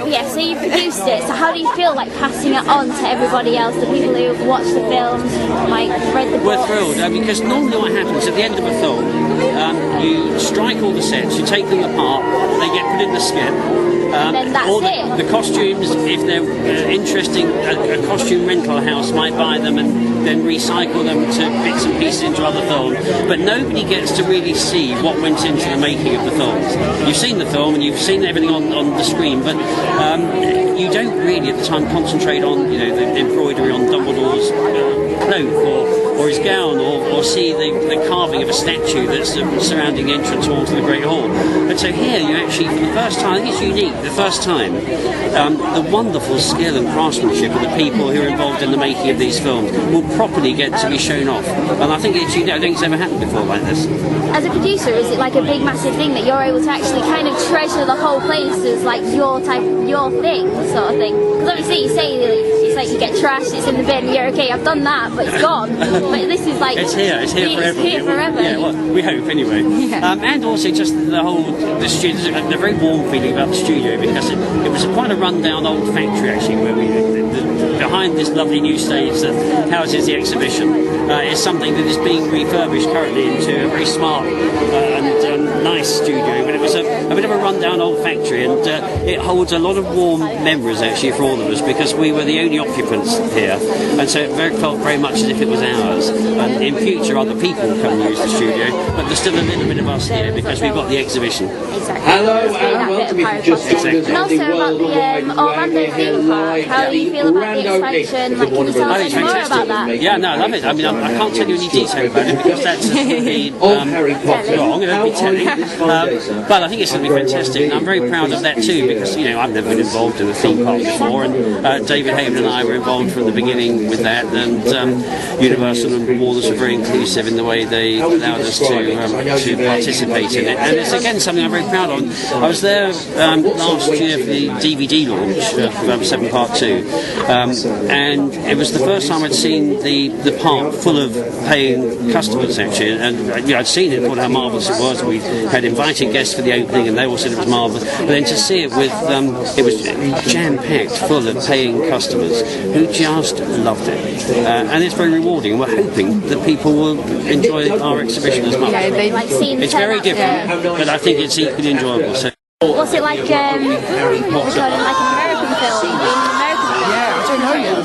Yeah, so you produced it, so how do you feel like passing it on to everybody else, the people who watch the films, like read the books? We're thrilled, because normally what happens at the end of a film, you strike all the sets, you take them apart, they get put in the skip. And then that's it. The costumes, if they're interesting, a costume rental house might buy them and then recycle them to bits and pieces into other films. But nobody gets to really see what went into the making of the films. You've seen the film and you've seen everything on the screen, but you don't really at the time concentrate on the embroidery on Dumbledore's cloak or his gown, or see the carving of a statue that's surrounding the entrance hall to the Great Hall. But so here you actually, for the first time, I think it's unique, the first time, the wonderful skill and craftsmanship of the people who are involved in the making of these films will properly get to be shown off. And I think it's unique. I don't think it's ever happened before like this. As a producer, is it like a big massive thing that you're able to actually kind of treasure the whole place as like your thing sort of thing? Because obviously you say it's like you get trashed, it's in the bin, you're okay, I've done that, but it's gone. But this is like it's here forever. Yeah, well, we hope anyway. Yeah. And also just the studio, a very warm feeling about the studio, because it was quite a rundown old factory actually, where behind this lovely new stage that houses the exhibition is something that is being refurbished currently into a very smart and nice studio. But it was a bit of a rundown old factory, and it holds a lot of warm memories actually for all of us, because we were the only occupants here, and so it felt very much as if it was ours. And in future other people come and use the studio, but there's still a little bit of us here because we've got the exhibition. Exactly. Hello and welcome if you just joined us and also about the Orlando theme park. How do you feel about the expansion? Like, can you tell us more about that? Yeah, no, I love it. I mean, I can't tell you any detail about it because that's going to be wrong, and it'll be telling. But I think it's going to be fantastic, and I'm very proud of that too, because I've never been involved in a theme park before, and David Haven and I were involved from the beginning with that, and Universal and Warner's were very inclusive in the way they allowed us to participate in it, and it's again something I'm very proud of. I was there last year for the DVD launch of 7 Part 2, and it was the first time I'd seen the park full of paying customers actually, and I'd seen it, thought how marvellous it was. We had invited guests for the opening and they all said it was marvellous, but then to see it with it was jam-packed full of paying customers who just loved it, and it's very rewarding, and we're hoping that people will enjoy our exhibition as much. It's very different, but I think it's equally enjoyable. So. What's it like recording like an American film? Yeah, I don't know yet.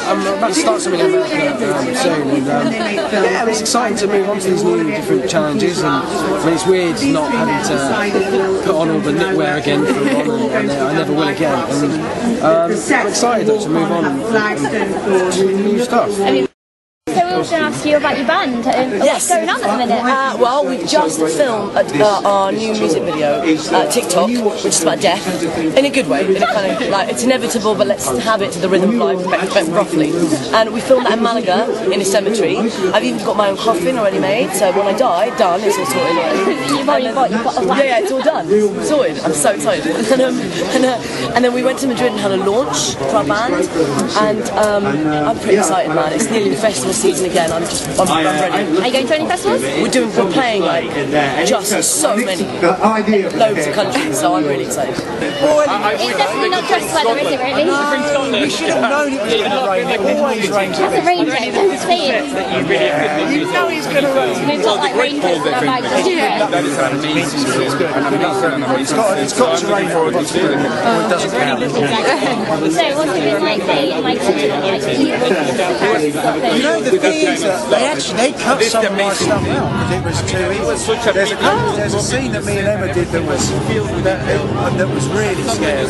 I'm about to start something American soon, and it's exciting to move on to these new different challenges. And it's weird not having to put on all the knitwear again for one, and I never will again. And I'm excited to move on and do new stuff. So we were going to ask you about your band. What's going on at the minute? Well, we just filmed our new music video, TikTok, which is about death, in a good way, in a kind of like, it's inevitable, but let's have it to the rhythm of life, roughly. And we filmed that in Malaga, in a cemetery. I've even got my own coffin already made, so when I die, done, it's all sorted. You've got a plan. Yeah, it's all done, sorted. I'm so excited. And then we went to Madrid and had a launch for our band, and I'm pretty excited, man. It's nearly the festival season again. I'm ready. Are you going to any festivals? We're playing like just so many, loads of countries, so I'm really excited. It's definitely not just weather, is it really? We should have known it was going to rain. It always rains. That's a rain check, that's saying. You know it's going to rain. We've got like rain checks in our bags. It's got to rain for it. It doesn't count. So what's it been like being like such a evil the thing is that they cut some of my stuff out because it was too evil. There's a scene that me and Emma did that was really scary.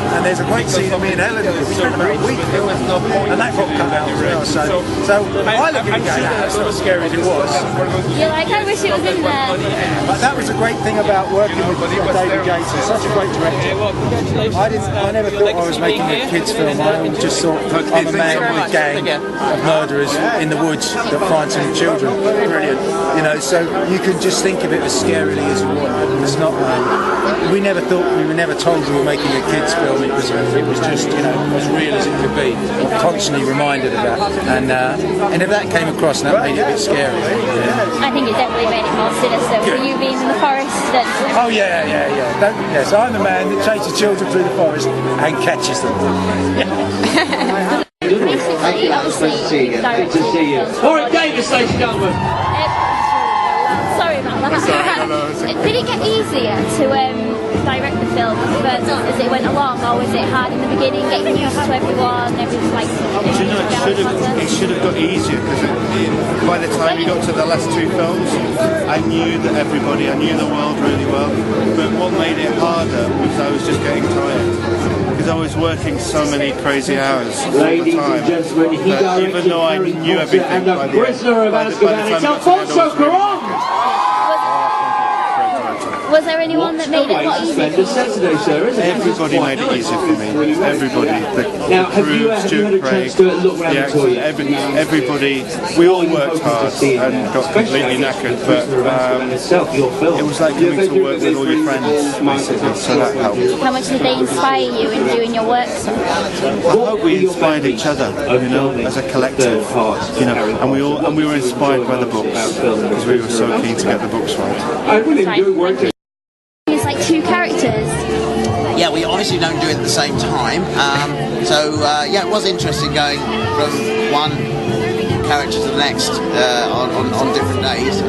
And there's a great scene that me and Ellen did we spent about a week and that got cut out as well. So I look at it going, that's not as scary as it was. You're like, I wish it was in there. But that was a great thing about working with David Yates. He's such a great director. I never thought I was making a kids film. I just thought I'm a man gang of murderers in the woods that find some children. Brilliant. You know, so you can just think of it as scarily as you want. It's not. We never thought, we were never told we were making a kids' film. It was just, you know, as real as it could be. Constantly reminded of that, and if that came across, that made it a bit scary. Yeah. I think it definitely made it more sinister. For you being in the forest. Oh yeah. So I'm the man that chases children through the forest and catches them. Basically, obviously, Good to see you. Warwick Davis, ladies and gentlemen. Sorry about that. Did it get easier to direct the film as it went along, or was it hard in the beginning, getting used to everyone? It should have got easier, because by the time we got to the last two films, I knew everybody, I knew the world really well. But what made it harder was I was just getting tired, because I was working so many crazy hours all the time. That even though I knew everything, by the time I got to the end, was there anyone that made it a lot easier? Everybody made it easier for me. Everybody, the crew, Stuart, Craig, the actors, everybody. We all worked hard and got completely knackered, but it was like coming to work with all your friends, basically. So that helped. How much did they inspire you in doing your work? I hope we inspired each other, you know, as a collective, you know, and we were inspired by the books, because we were so keen to get the books right. I really enjoy working. It's like two characters. Yeah, we obviously don't do it at the same time. Yeah, it was interesting going from one character to the next on different days.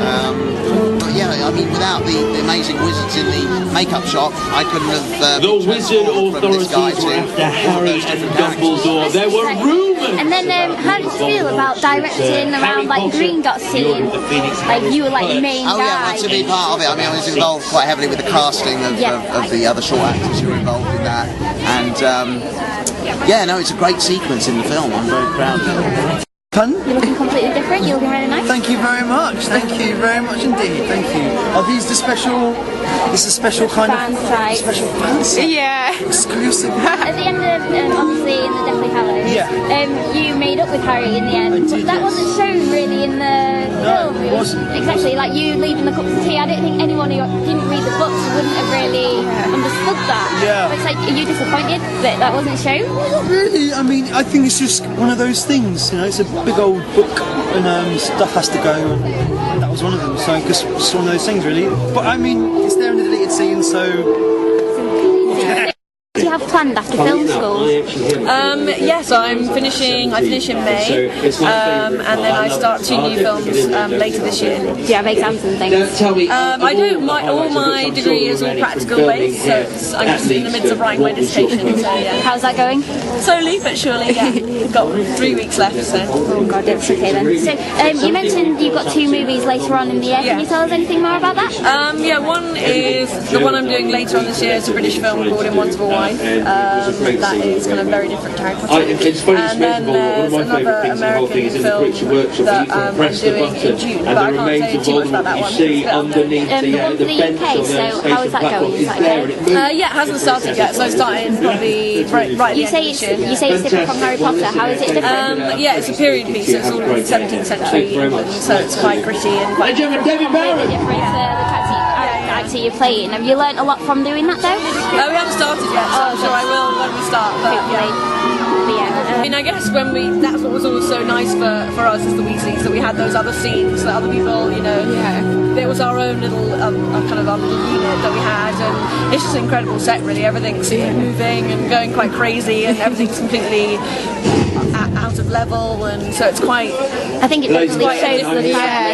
But yeah, I mean, without the amazing wizards in the makeup shop, I couldn't have. The wizard authorities were after Harry and Dumbledore. There were rumours. And then, how did you feel about directing around like Green Dot scene? Like you were like the main guy. Oh yeah, well, to be part of it. I mean, I was involved quite heavily with the casting of the other short actors who were involved in that. And yeah, no, it's a great sequence in the film. I'm very proud of it. Pardon? You're looking completely different, you're looking really nice. Thank you very much, thank you very much indeed, thank you. Are these the special, is a special kind fan of, site. special fan site? Yeah. Exclusive. At the end of, obviously, in the Deathly Hallows, you made up with Harry in the end. But that wasn't shown really in the film. It wasn't. Exactly, like you leaving the cups of tea. I don't think anyone who didn't read the books wouldn't have really understood that. Yeah. But it's like, are you disappointed that that wasn't shown? Not really, I mean, I think it's just one of those things, you know, it's a big old book and stuff has to go, and that was one of them, so it's just one of those things really. But I mean, it's there in the deleted scene, so... Do you have planned after film school? Yes, I finish in May, and then I start 2 new films later this year. Do you have exams and things? I don't. All my degree is all practical based, so I'm just in the midst of writing my dissertation. So yeah. How's that going? Slowly but surely. Yeah, we've got 3 weeks left. So. Oh god, it's okay then. So you mentioned you've got 2 movies later on in the year. Can you tell us anything more about that? Yeah, one is the one I'm doing later on this year. It's a British film called In Want of a Wife. That is kind of very different to Harry Potter. And then there's another American film that I'm doing in June, but I can't say too much about that one. The one for the UK, so how is that going? Is that okay? Yeah, it hasn't started yet, so I started probably right you say it's different from Harry Potter. How is it different? Yeah, it's a period piece, so it's all 17th century England, so it's quite gritty and quite David Barron. The actor you're playing. Have you learnt a lot from doing that though? We haven't started yet, so I'm sure I will when we start. But I mean, I guess that's what was always so nice for us as the Weasleys, that we had those other scenes that other people, you know, it was our own little kind of our little unit that we had, and it's just an incredible set really. Everything's moving and going quite crazy, and everything's completely out of level, and so it's quite. I think it definitely shows the